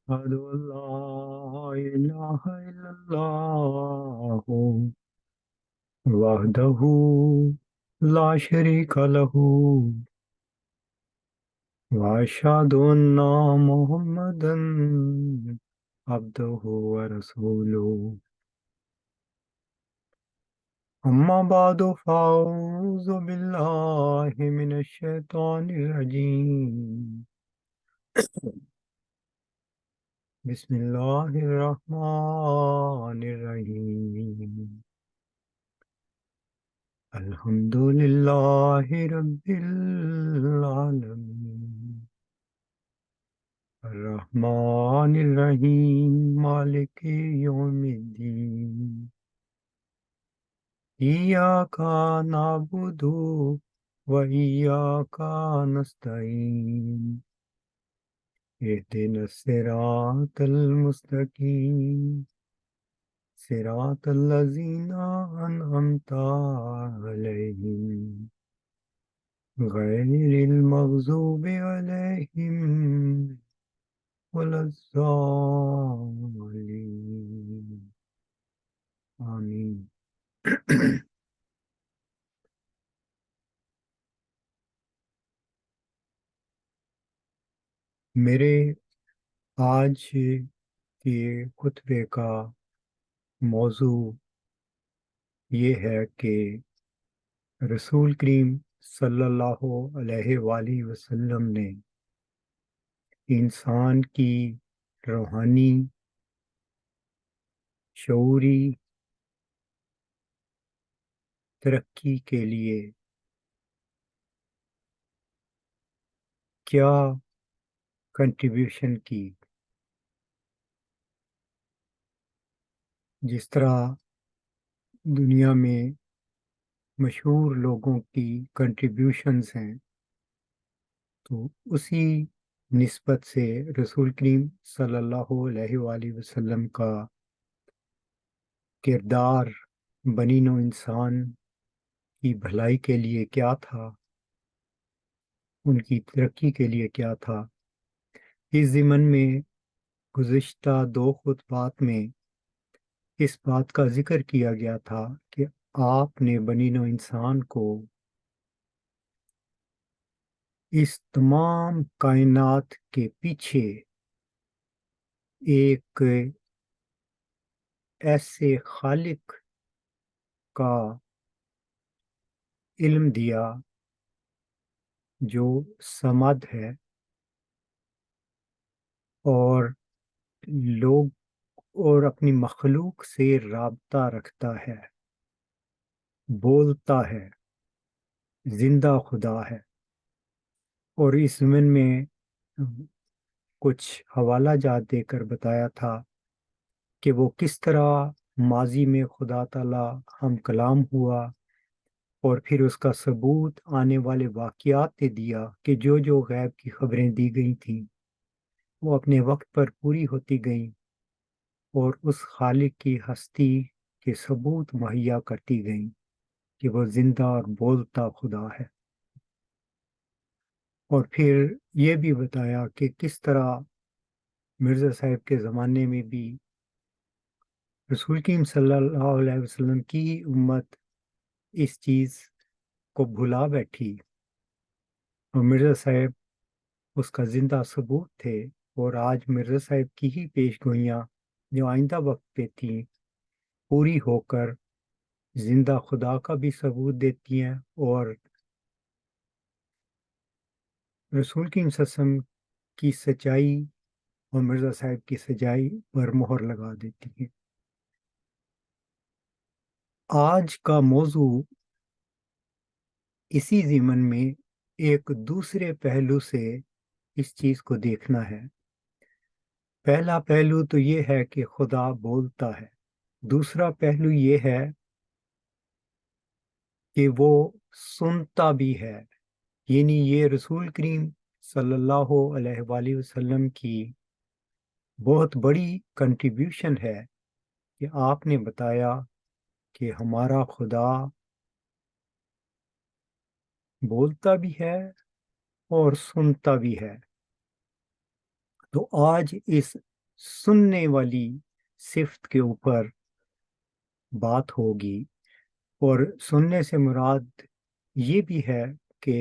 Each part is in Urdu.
أشهد أن لا إله إلا الله وحده لا شريك له وأشهد أن محمدا عبده ورسوله أما بعد فأعوذ بالله من الشيطان الرجيم بسم الله الرحمن الرحيم الحمد لله رب العالمين الرحمن الرحيم مالك يوم الدين إياك نعبد وإياك نستعين اهدنا الصراط المستقيم صراط الذين أنعمت عليهم غير المغضوب عليهم ولا الضالين آمین۔ میرے آج کے خطبے کا موضوع یہ ہے کہ رسول کریم صلی اللہ علیہ وآلہ وسلم نے انسان کی روحانی، شعوری ترقی کے لیے کیا کنٹریبیوشن کی۔ جس طرح دنیا میں مشہور لوگوں کی کنٹریبیوشنز ہیں، تو اسی نسبت سے رسول کریم صلی اللہ علیہ وآلہ وسلم کا کردار بنی نوع انسان کی بھلائی کے لیے کیا تھا، ان کی ترقی کے لیے کیا تھا۔ اس ضمن میں گزشتہ دو خطبات میں اس بات کا ذکر کیا گیا تھا کہ آپ نے بنی نوع انسان کو اس تمام کائنات کے پیچھے ایک ایسے خالق کا علم دیا جو صمد ہے اور لوگ اور اپنی مخلوق سے رابطہ رکھتا ہے، بولتا ہے، زندہ خدا ہے۔ اور اس ضمن میں کچھ حوالہ جات دے کر بتایا تھا کہ وہ کس طرح ماضی میں خدا تعالیٰ ہم کلام ہوا اور پھر اس کا ثبوت آنے والے واقعات نے دیا کہ جو جو غیب کی خبریں دی گئی تھیں وہ اپنے وقت پر پوری ہوتی گئیں اور اس خالق کی ہستی کے ثبوت مہیا کرتی گئیں کہ وہ زندہ اور بولتا خدا ہے۔ اور پھر یہ بھی بتایا کہ کس طرح مرزا صاحب کے زمانے میں بھی رسول کریم صلی اللہ علیہ وسلم کی امت اس چیز کو بھلا بیٹھی اور مرزا صاحب اس کا زندہ ثبوت تھے، اور آج مرزا صاحب کی ہی پیش گوئیاں جو آئندہ وقت پہ تھیں پوری ہو کر زندہ خدا کا بھی ثبوت دیتی ہیں اور رسول کریم صلی اللہ علیہ وسلم کی سچائی اور مرزا صاحب کی سچائی پر مہر لگا دیتی ہیں۔ آج کا موضوع اسی ضمن میں ایک دوسرے پہلو سے اس چیز کو دیکھنا ہے۔ پہلا پہلو تو یہ ہے کہ خدا بولتا ہے، دوسرا پہلو یہ ہے کہ وہ سنتا بھی ہے، یعنی یہ رسول کریم صلی اللہ علیہ وآلہ وسلم کی بہت بڑی کنٹریبیوشن ہے کہ آپ نے بتایا کہ ہمارا خدا بولتا بھی ہے اور سنتا بھی ہے۔ تو آج اس سننے والی صفت کے اوپر بات ہوگی، اور سننے سے مراد یہ بھی ہے کہ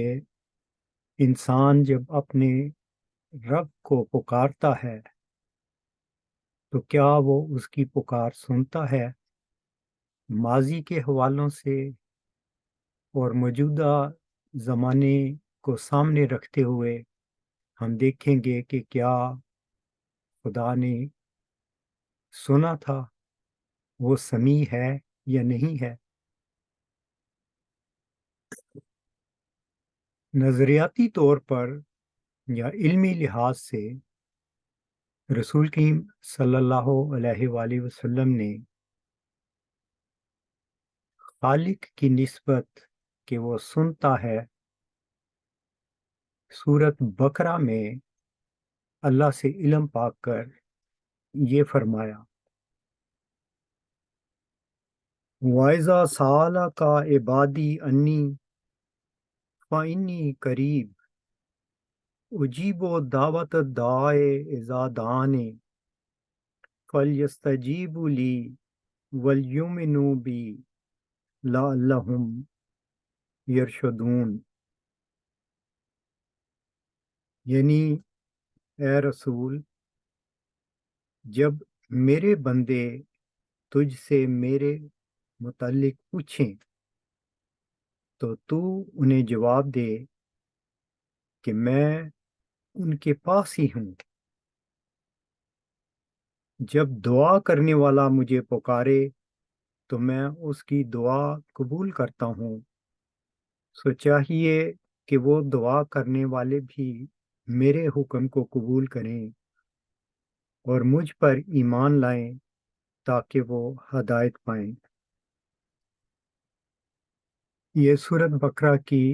انسان جب اپنے رب کو پکارتا ہے تو کیا وہ اس کی پکار سنتا ہے؟ ماضی کے حوالوں سے اور موجودہ زمانے کو سامنے رکھتے ہوئے ہم دیکھیں گے کہ کیا خدا نے سنا تھا، وہ سمیع ہے یا نہیں ہے۔ نظریاتی طور پر یا علمی لحاظ سے رسول کریم صلی اللہ علیہ وآلہ وسلم نے خالق کی نسبت کہ وہ سنتا ہے، سورت بقرہ میں اللہ سے علم پا کر یہ فرمایا، وَإِذَا سَأَلَكَ عِبَادِي أَنِّي فَإِنِّي قَرِيبٌ أُجِيبُ دَعْوَةَ الدَّاعِ إِذَا دَعَانِ فَلْيَسْتَجِيبُوا لِي وَلْيُؤْمِنُوا بِي لَعَلَّهُمْ يَرْشُدُونَ۔ یعنی اے رسول، جب میرے بندے تجھ سے میرے متعلق پوچھیں تو انہیں جواب دے کہ میں ان کے پاس ہی ہوں۔ جب دعا کرنے والا مجھے پکارے تو میں اس کی دعا قبول کرتا ہوں، سو چاہیے کہ وہ دعا کرنے والے بھی میرے حکم کو قبول کریں اور مجھ پر ایمان لائیں تاکہ وہ ہدایت پائیں۔ یہ سورت بقرہ کی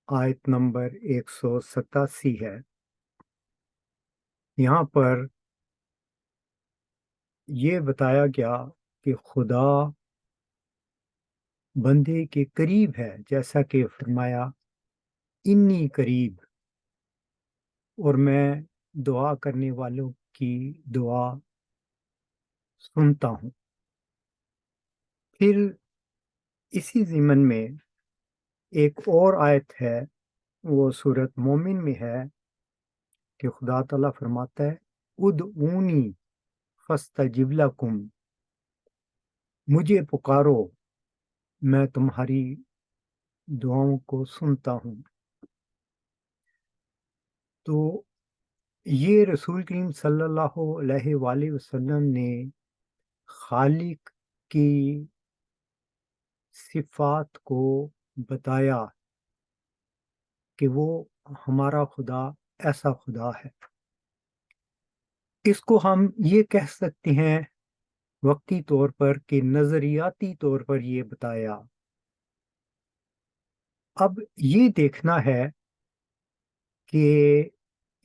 آیت نمبر 187 ہے۔ یہاں پر یہ بتایا گیا کہ خدا بندے کے قریب ہے، جیسا کہ فرمایا انی قریب، اور میں دعا کرنے والوں کی دعا سنتا ہوں۔ پھر اسی ضمن میں ایک اور آیت ہے، وہ سورت مومن میں ہے کہ خدا تعالیٰ فرماتا ہے ادعونی فاستجب لکم، مجھے پکارو میں تمہاری دعاؤں کو سنتا ہوں۔ تو یہ رسول کریم صلی اللہ علیہ وآلہ وسلم نے خالق کی صفات کو بتایا کہ وہ ہمارا خدا ایسا خدا ہے۔ اس کو ہم یہ کہہ سکتے ہیں وقتی طور پر کہ نظریاتی طور پر یہ بتایا۔ اب یہ دیکھنا ہے کہ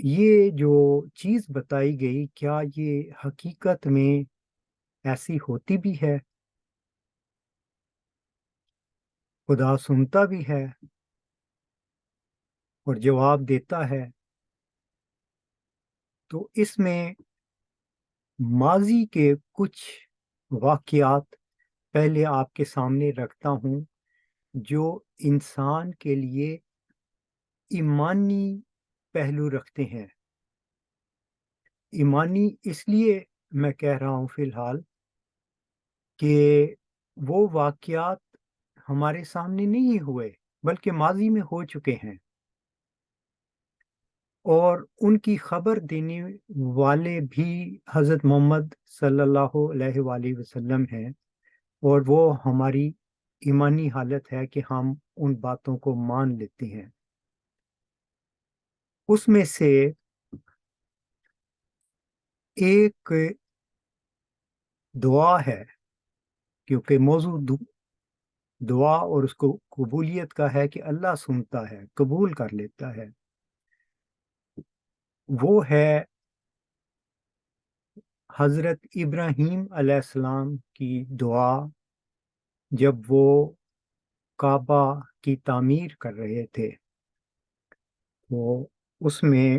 یہ جو چیز بتائی گئی کیا یہ حقیقت میں ایسی ہوتی بھی ہے؟ خدا سنتا بھی ہے اور جواب دیتا ہے۔ تو اس میں ماضی کے کچھ واقعات پہلے آپ کے سامنے رکھتا ہوں جو انسان کے لیے ایمانی پہلو رکھتے ہیں۔ ایمانی اس لیے میں کہہ رہا ہوں فی الحال کہ وہ واقعات ہمارے سامنے نہیں ہوئے بلکہ ماضی میں ہو چکے ہیں، اور ان کی خبر دینے والے بھی حضرت محمد صلی اللہ علیہ وآلہ وسلم ہیں، اور وہ ہماری ایمانی حالت ہے کہ ہم ان باتوں کو مان لیتے ہیں۔ اس میں سے ایک دعا ہے، کیونکہ موضوع دعا اور اس کو قبولیت کا ہے کہ اللہ سنتا ہے، قبول کر لیتا ہے۔ وہ ہے حضرت ابراہیم علیہ السلام کی دعا جب وہ کعبہ کی تعمیر کر رہے تھے، تو اس میں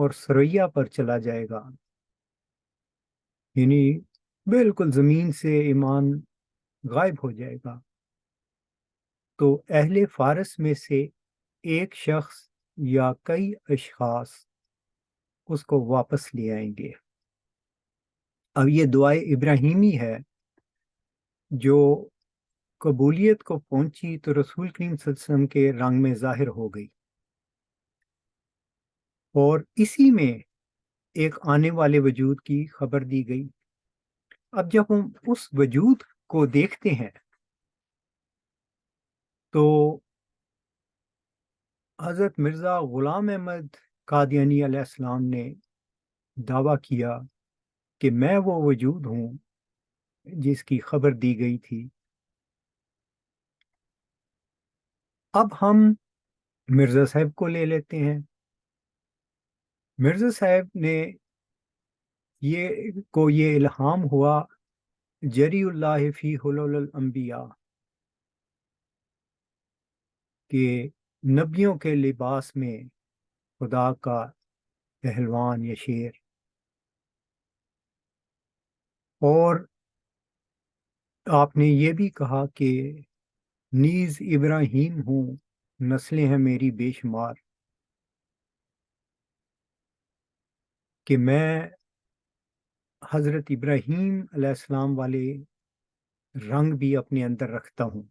اور سریا پر چلا جائے گا، یعنی بالکل زمین سے ایمان غائب ہو جائے گا، تو اہل فارس میں سے ایک شخص یا کئی اشخاص اس کو واپس لے آئیں گے۔ اب یہ دعائے ابراہیمی ہے جو قبولیت کو پہنچی تو رسول کریم صلی اللہ علیہ وسلم کے رنگ میں ظاہر ہو گئی، اور اسی میں ایک آنے والے وجود کی خبر دی گئی۔ اب جب ہم اس وجود کو دیکھتے ہیں تو حضرت مرزا غلام احمد قادیانی علیہ السلام نے دعویٰ کیا کہ میں وہ وجود ہوں جس کی خبر دی گئی تھی۔ اب ہم مرزا صاحب کو لے لیتے ہیں۔ مرزا صاحب نے یہ الہام ہوا جری اللہ فی حلول الانبیاء، کہ نبیوں کے لباس میں خدا کا پہلوان یا شیر، اور آپ نے یہ بھی کہا کہ نیز ابراہیم ہوں، نسلیں ہیں میری بے شمار، کہ میں حضرت ابراہیم علیہ السلام والے رنگ بھی اپنے اندر رکھتا ہوں۔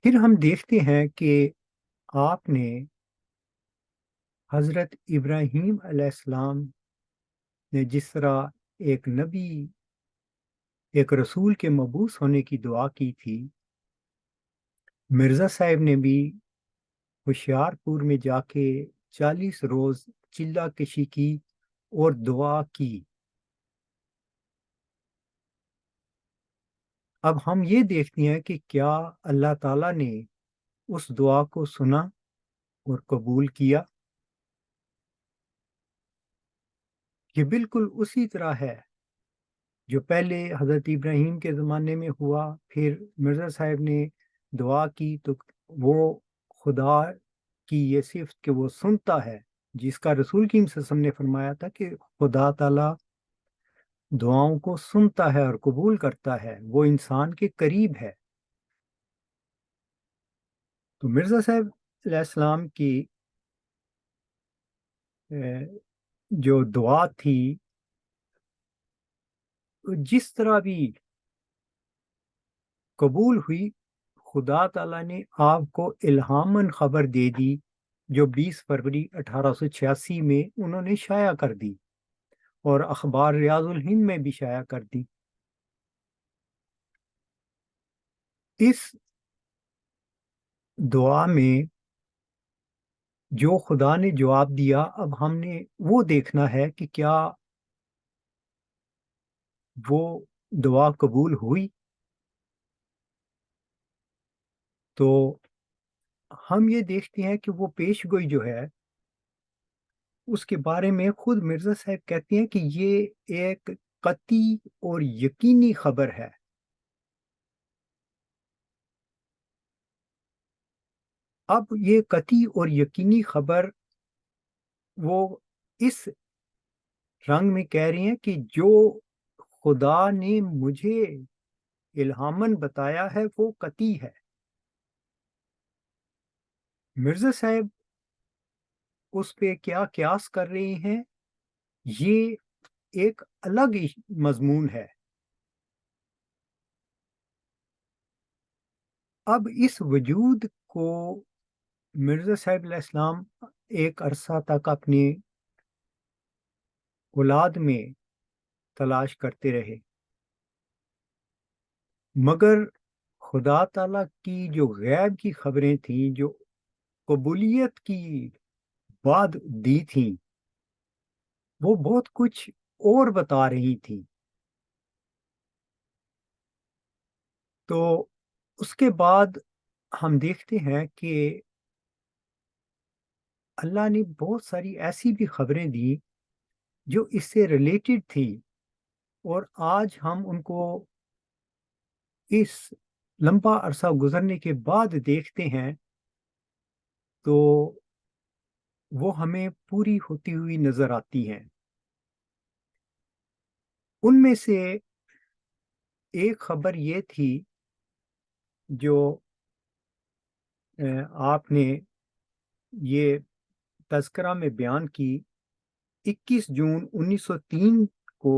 پھر ہم دیکھتے ہیں کہ آپ نے حضرت ابراہیم علیہ السلام نے جس طرح ایک نبی، ایک رسول کے مبعوث ہونے کی دعا کی تھی، مرزا صاحب نے بھی ہوشیار پور میں جا کے 40 روز چلہ کشی کی اور دعا کی۔ اب ہم یہ دیکھتے ہیں کہ کیا اللہ تعالیٰ نے اس دعا کو سنا اور قبول کیا؟ یہ بالکل اسی طرح ہے جو پہلے حضرت ابراہیم کے زمانے میں ہوا، پھر مرزا صاحب نے دعا کی تو وہ خدا کی یہ صفت کہ وہ سنتا ہے، جس کا رسول کریم صلی اللہ علیہ وسلم نے فرمایا تھا کہ خدا تعالیٰ دعاؤں کو سنتا ہے اور قبول کرتا ہے، وہ انسان کے قریب ہے۔ تو مرزا صاحب علیہ السلام کی جو دعا تھی، جس طرح بھی قبول ہوئی، خدا تعالیٰ نے آپ کو الہاماً خبر دے دی جو 20 فروری 1886 میں انہوں نے شائع کر دی، اور اخبار ریاض الہند میں بھی شائع کر دی۔ اس دعا میں جو خدا نے جواب دیا، اب ہم نے وہ دیکھنا ہے کہ کیا وہ دعا قبول ہوئی۔ تو ہم یہ دیکھتے ہیں کہ وہ پیش گوئی جو ہے اس کے بارے میں خود مرزا صاحب کہتے ہیں کہ یہ ایک قطعی اور یقینی خبر ہے۔ اب یہ قطعی اور یقینی خبر وہ اس رنگ میں کہہ رہی ہیں کہ جو خدا نے مجھے الہاماً بتایا ہے وہ قطعی ہے۔ مرزا صاحب اس پہ کیا قیاس کر رہے ہیں، یہ ایک الگ مضمون ہے۔ اب اس وجود کو مرزا صاحب علیہ السلام ایک عرصہ تک اپنی اولاد میں تلاش کرتے رہے، مگر خدا تعالیٰ کی جو غیب کی خبریں تھیں، جو قبولیت کی بعد دی تھیں، وہ بہت کچھ اور بتا رہی تھیں۔ تو اس کے بعد ہم دیکھتے ہیں کہ اللہ نے بہت ساری ایسی بھی خبریں دی جو اس سے ریلیٹڈ تھی، اور آج ہم ان کو اس لمبا عرصہ گزرنے کے بعد دیکھتے ہیں تو وہ ہمیں پوری ہوتی ہوئی نظر آتی ہیں۔ ان میں سے ایک خبر یہ تھی جو آپ نے یہ تذکرہ میں بیان کی۔ 21 جون 1903 کو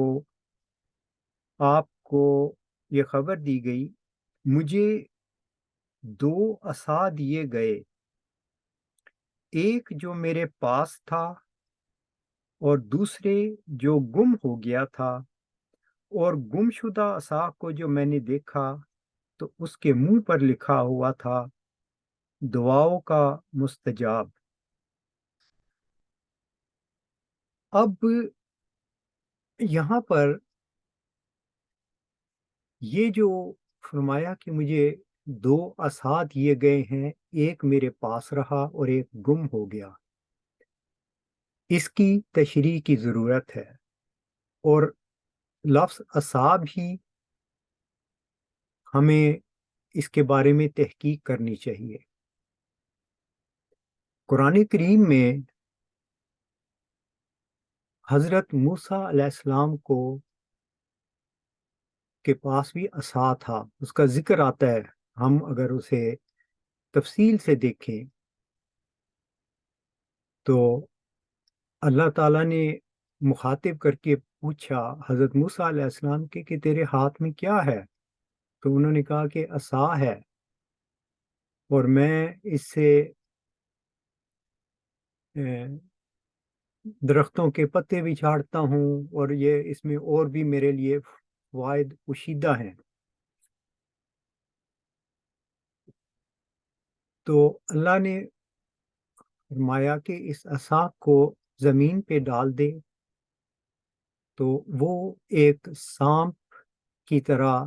آپ کو یہ خبر دی گئی، مجھے 2 عصا دیے گئے، ایک جو میرے پاس تھا اور دوسرے جو گم ہو گیا تھا، اور گم شدہ عصا کو جو میں نے دیکھا تو اس کے منہ پر لکھا ہوا تھا دعاؤں کا مستجاب۔ اب یہاں پر یہ جو فرمایا کہ مجھے 2 عصا دیے گئے ہیں، ایک میرے پاس رہا اور ایک گم ہو گیا، اس کی تشریح کی ضرورت ہے، اور لفظ عصا بھی ہمیں اس کے بارے میں تحقیق کرنی چاہیے۔ قرآن کریم میں حضرت موسیٰ علیہ السلام کے پاس بھی عصا تھا، اس کا ذکر آتا ہے۔ ہم اگر اسے تفصیل سے دیکھیں تو اللہ تعالیٰ نے مخاطب کر کے پوچھا حضرت موسیٰ علیہ السلام کے کہ تیرے ہاتھ میں کیا ہے؟ تو انہوں نے کہا کہ عصا ہے، اور میں اس سے درختوں کے پتے بھی چھاڑتا ہوں، اور یہ اس میں اور بھی میرے لیے فوائد پوشیدہ ہیں۔ تو اللہ نے فرمایا کہ اس عصا کو زمین پہ ڈال دے، تو وہ ایک سانپ کی طرح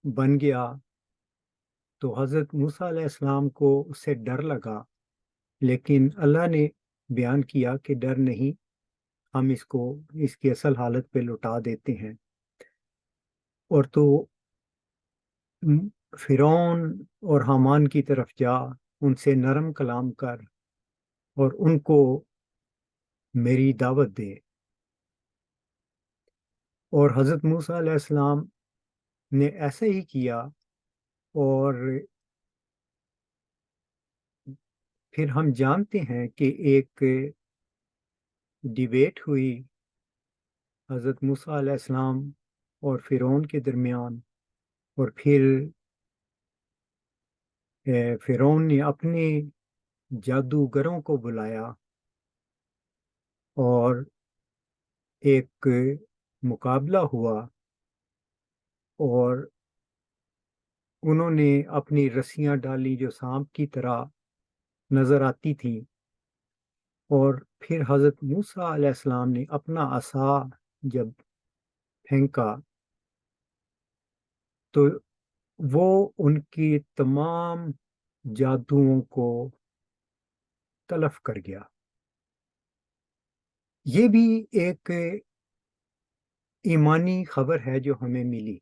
بن گیا۔ تو حضرت موسیٰ علیہ السلام کو اس سے ڈر لگا، لیکن اللہ نے بیان کیا کہ ڈر نہیں، ہم اس کو اس کی اصل حالت پہ لوٹا دیتے ہیں۔ اور تو فرعون اور حامان کی طرف جا، ان سے نرم کلام کر اور ان کو میری دعوت دے۔ اور حضرت موسیٰ علیہ السلام نے ایسا ہی کیا، اور پھر ہم جانتے ہیں کہ ایک ڈیبیٹ ہوئی حضرت موسیٰ علیہ السلام اور فرعون کے درمیان، اور پھر فرعون نے اپنے جادوگروں کو بلایا اور ایک مقابلہ ہوا، اور انہوں نے اپنی رسیاں ڈالی جو سانپ کی طرح نظر آتی تھیں، اور پھر حضرت موسیٰ علیہ السلام نے اپنا عصا جب پھینکا تو وہ ان کی تمام جادوؤں کو تلف کر گیا۔ یہ بھی ایک ایمانی خبر ہے جو ہمیں ملی،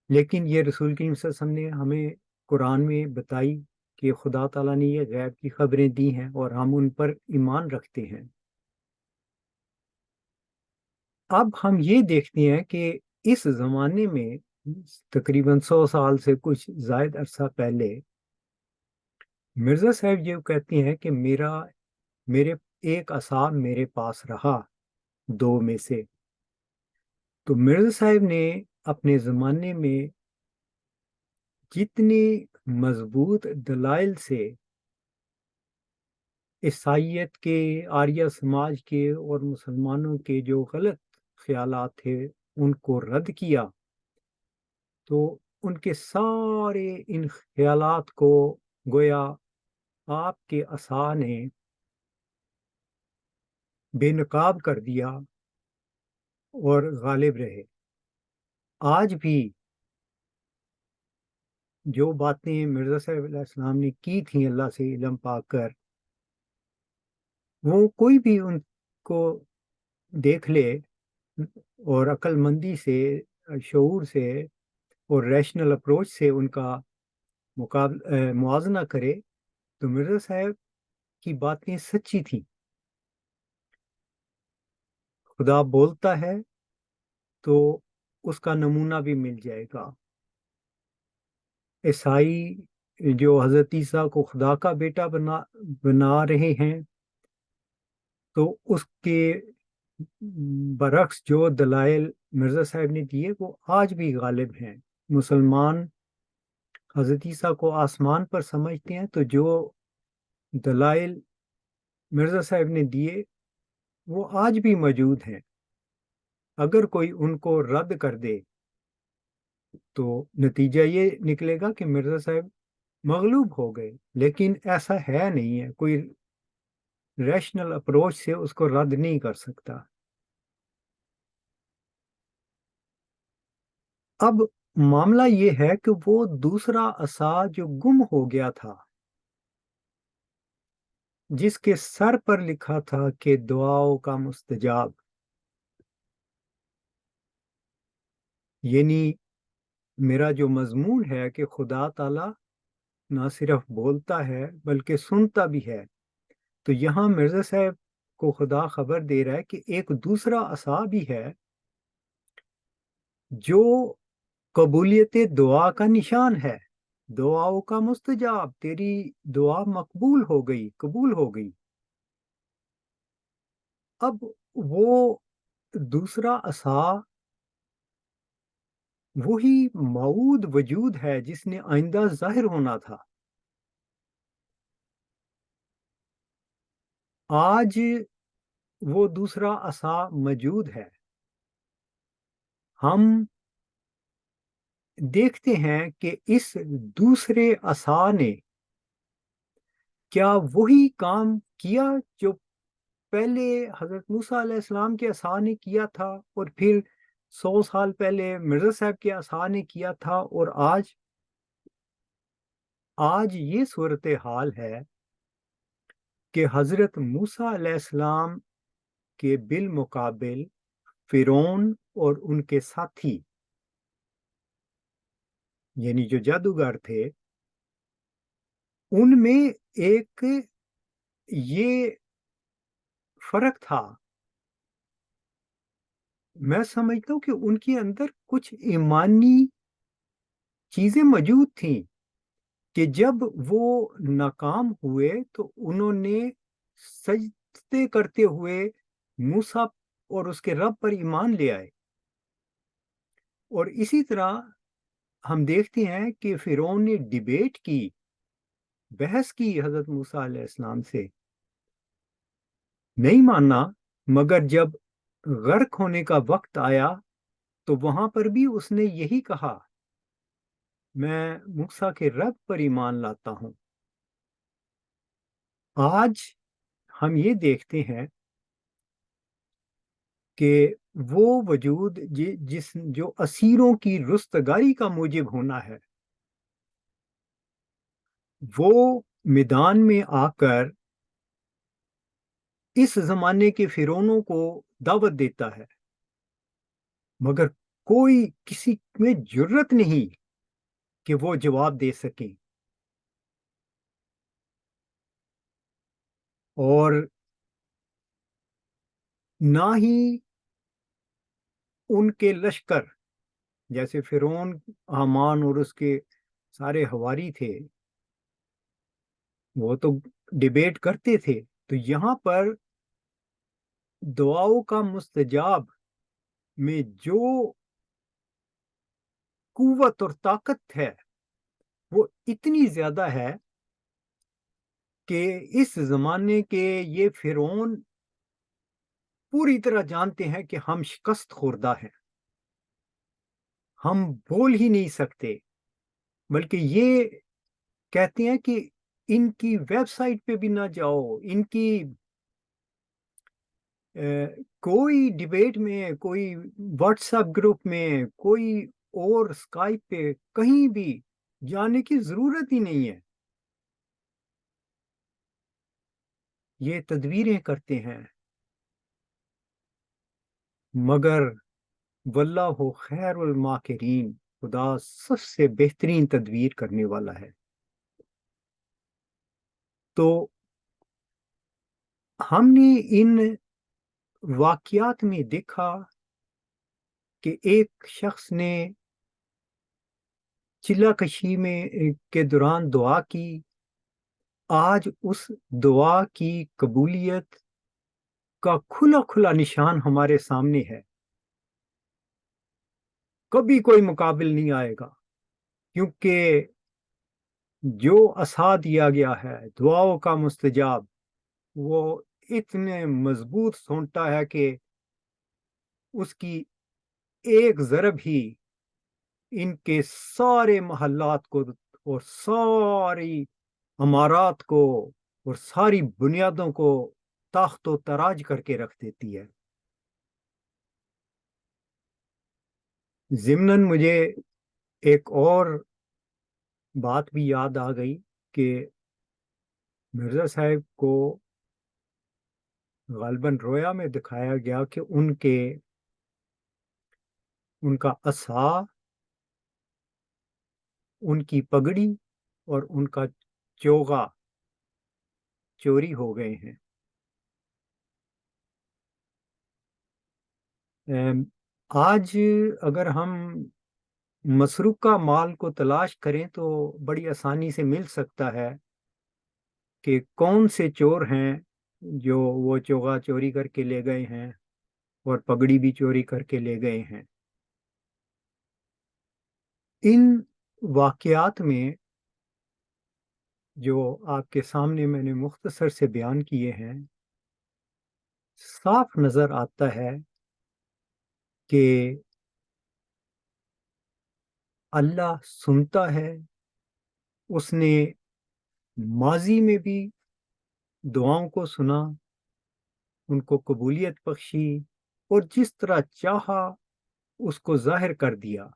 لیکن یہ رسول کریم صلی اللہ علیہ وسلم نے ہمیں قرآن میں بتائی کہ خدا تعالیٰ نے یہ غیب کی خبریں دی ہیں اور ہم ان پر ایمان رکھتے ہیں۔ اب ہم یہ دیکھتے ہیں کہ اس زمانے میں تقریباً 100 سال سے کچھ زائد عرصہ پہلے مرزا صاحب یہ کہتے ہیں کہ میرے ایک عصا میرے پاس رہا 2 میں سے۔ تو مرزا صاحب نے اپنے زمانے میں جتنی مضبوط دلائل سے عیسائیت کے، آریہ سماج کے اور مسلمانوں کے جو غلط خیالات تھے ان کو رد کیا، تو ان کے سارے ان خیالات کو گویا آپ کے عصا نے بے نقاب کر دیا اور غالب رہے۔ آج بھی جو باتیں مرزا صاحب علیہ السلام نے کی تھیں اللہ سے علم پا کر، وہ کوئی بھی ان کو دیکھ لے اور عقل مندی سے، شعور سے اور ریشنل اپروچ سے ان کا موازنہ کرے، تو مرزا صاحب کی باتیں سچی تھیں. خدا بولتا ہے تو اس کا نمونہ بھی مل جائے گا. عیسائی جو حضرت عیسیٰ کو خدا کا بیٹا بنا رہے ہیں، تو اس کے برعکس جو دلائل مرزا صاحب نے دیے وہ آج بھی غالب ہیں. مسلمان حضرت عیسیٰ کو آسمان پر سمجھتے ہیں، تو جو دلائل مرزا صاحب نے دیے وہ آج بھی موجود ہیں. اگر کوئی ان کو رد کر دے تو نتیجہ یہ نکلے گا کہ مرزا صاحب مغلوب ہو گئے. لیکن ایسا ہے نہیں ہے، کوئی ریشنل اپروچ سے اس کو رد نہیں کر سکتا. اب معاملہ یہ ہے کہ وہ دوسرا عصا جو گم ہو گیا تھا، جس کے سر پر لکھا تھا کہ دعاؤں کا مستجاب، یعنی میرا جو مضمون ہے کہ خدا تعالی نہ صرف بولتا ہے بلکہ سنتا بھی ہے، تو یہاں مرزا صاحب کو خدا خبر دے رہا ہے کہ ایک دوسرا عصا بھی ہے جو قبولیت دعا کا نشان ہے. دعاؤں کا مستجاب، تیری دعا مقبول ہو گئی، قبول ہو گئی. اب وہ دوسرا عصا وہی موعود وجود ہے جس نے آئندہ ظاہر ہونا تھا. آج وہ دوسرا عصا موجود ہے. ہم دیکھتے ہیں کہ اس دوسرے عصا نے کیا وہی کام کیا جو پہلے حضرت موسیٰ علیہ السلام کے عصا نے کیا تھا، اور پھر 100 سال پہلے مرزا صاحب کے عصا نے کیا تھا. اور آج یہ صورتحال ہے کہ حضرت موسیٰ علیہ السلام کے بالمقابل فرعون اور ان کے ساتھی، یعنی جو جادوگر تھے، ان میں ایک یہ فرق تھا. میں سمجھتا ہوں کہ ان کے اندر کچھ ایمانی چیزیں موجود تھیں کہ جب وہ ناکام ہوئے تو انہوں نے سجدے کرتے ہوئے موسیٰ اور اس کے رب پر ایمان لے آئے. اور اسی طرح ہم دیکھتے ہیں کہ فرعون نے ڈیبیٹ کی، بحث کی حضرت موسیٰ علیہ السلام سے، نہیں ماننا. مگر جب غرق ہونے کا وقت آیا تو وہاں پر بھی اس نے یہی کہا، میں موسیٰ کے رب پر ایمان لاتا ہوں. آج ہم یہ دیکھتے ہیں کہ وہ وجود جو اسیروں کی رستگاری کا موجب ہونا ہے، وہ میدان میں آ کر اس زمانے کے فرعونوں کو دعوت دیتا ہے، مگر کوئی کسی میں جرت نہیں کہ وہ جواب دے سکیں. اور نہ ہی ان کے لشکر، جیسے فرعون، حامان اور اس کے سارے حواری تھے، وہ تو ڈیبیٹ کرتے تھے. تو یہاں پر دعاؤں کا مستجاب میں جو قوت اور طاقت ہے وہ اتنی زیادہ ہے کہ اس زمانے کے یہ فرعون پوری طرح جانتے ہیں کہ ہم شکست خوردہ ہیں، ہم بول ہی نہیں سکتے. بلکہ یہ کہتے ہیں کہ ان کی ویب سائٹ پہ بھی نہ جاؤ، ان کی کوئی ڈیبیٹ میں، کوئی واٹس ایپ گروپ میں، کوئی اور اسکائپ پہ کہیں بھی جانے کی ضرورت ہی نہیں ہے. یہ تدبیریں کرتے ہیں، مگر واللہ خیر الماکرین، خدا سب سے بہترین تدبیر کرنے والا ہے. تو ہم نے ان واقعات میں دیکھا کہ ایک شخص نے چلہ کشی میں کے دوران دعا کی. آج اس دعا کی قبولیت کا کھلا کھلا نشان ہمارے سامنے ہے. کبھی کوئی مقابل نہیں آئے گا، کیونکہ جو عصا دیا گیا ہے دعاؤں کا مستجاب، وہ اتنے مضبوط سونٹا ہے کہ اس کی ایک ضرب ہی ان کے سارے محلات کو اور ساری عمارات کو اور ساری بنیادوں کو تاخت و تراج کر کے رکھ دیتی ہے. ضمناً مجھے ایک اور بات بھی یاد آ گئی کہ مرزا صاحب کو غالباً رویا میں دکھایا گیا کہ ان کا عصا، ان کی پگڑی اور ان کا چوغا چوری ہو گئے ہیں. آج اگر ہم مسروقہ مال کو تلاش کریں تو بڑی آسانی سے مل سکتا ہے کہ کون سے چور ہیں جو وہ چوغا چوری کر کے لے گئے ہیں اور پگڑی بھی چوری کر کے لے گئے ہیں. ان واقعات میں جو آپ کے سامنے میں نے مختصر سے بیان کیے ہیں، صاف نظر آتا ہے کہ اللہ سنتا ہے. اس نے ماضی میں بھی دعاؤں کو سنا، ان کو قبولیت بخشی اور جس طرح چاہا اس کو ظاہر کر دیا.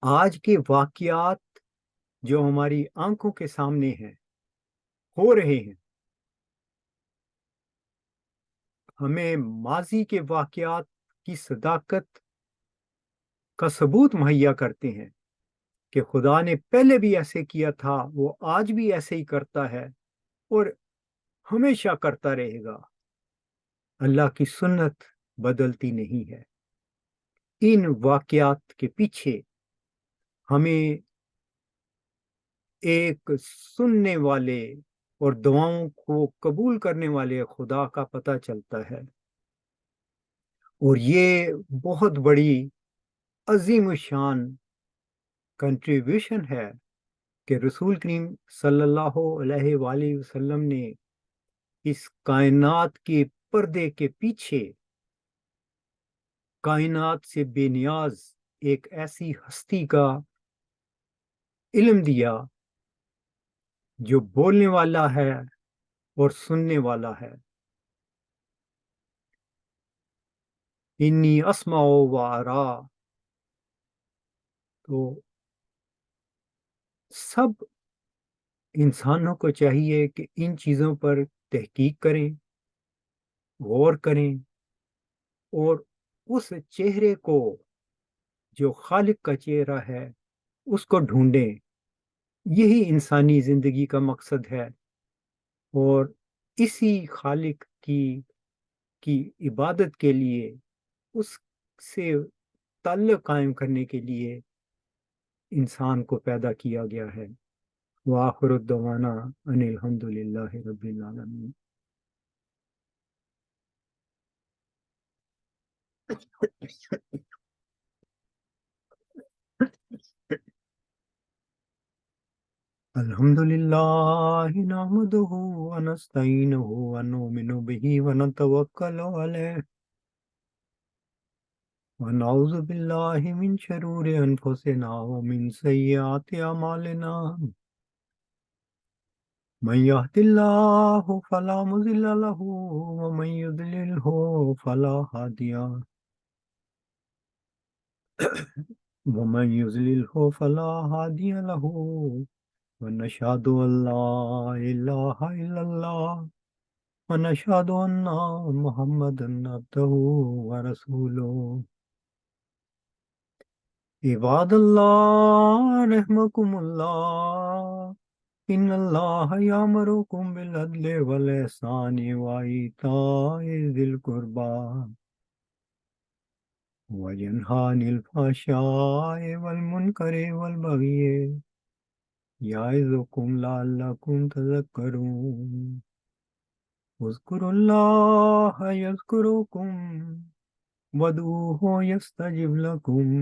آج کے واقعات جو ہماری آنکھوں کے سامنے ہیں، ہو رہے ہیں، ہمیں ماضی کے واقعات کی صداقت کا ثبوت مہیا کرتے ہیں کہ خدا نے پہلے بھی ایسے کیا تھا، وہ آج بھی ایسے ہی کرتا ہے اور ہمیشہ کرتا رہے گا. اللہ کی سنت بدلتی نہیں ہے. ان واقعات کے پیچھے ہمیں ایک سننے والے اور دعاؤں کو قبول کرنے والے خدا کا پتہ چلتا ہے. اور یہ بہت بڑی عظیم الشان کنٹریبیوشن ہے کہ رسول کریم صلی اللہ علیہ وآلہ وسلم نے اس کائنات کے پردے کے پیچھے کائنات سے بے نیاز ایک ایسی ہستی کا علم دیا جو بولنے والا ہے اور سننے والا ہے. انی اسمع و ارا. تو سب انسانوں کو چاہیے کہ ان چیزوں پر تحقیق کریں، غور کریں اور اس چہرے کو جو خالق کا چہرہ ہے اس کو ڈھونڈیں. یہی انسانی زندگی کا مقصد ہے اور اسی خالق کی عبادت کے لیے، اس سے تعلق قائم کرنے کے لیے انسان کو پیدا کیا گیا ہے. وآخر الدعوانا ان الحمد للہ رب العالمین. الحمد للہ نحمده ونستعینه ونؤمن به ونتوکل علیہ ونعوذ باللہ من شرور انفسنا ومن سیئات اعمالنا. من يهد الله فلا مضل له ومن يضلله فلا هادي له ومن يضلله فلا هادي له. ونشهد أن لا إله إلا الله ونشهد أن محمدا عبده ورسوله. عباد الله رحمكم الله، ان اللہ یامرکم بالعدل والاحسان وایتاء ذی القربى وینہی عن الفحشاء والمنکر والبغی یعظکم لعلکم تذکرون اذکروا اللہ یذکرکم وادعوہ یستجب لکم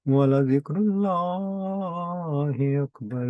ولذکر اللہ اکبر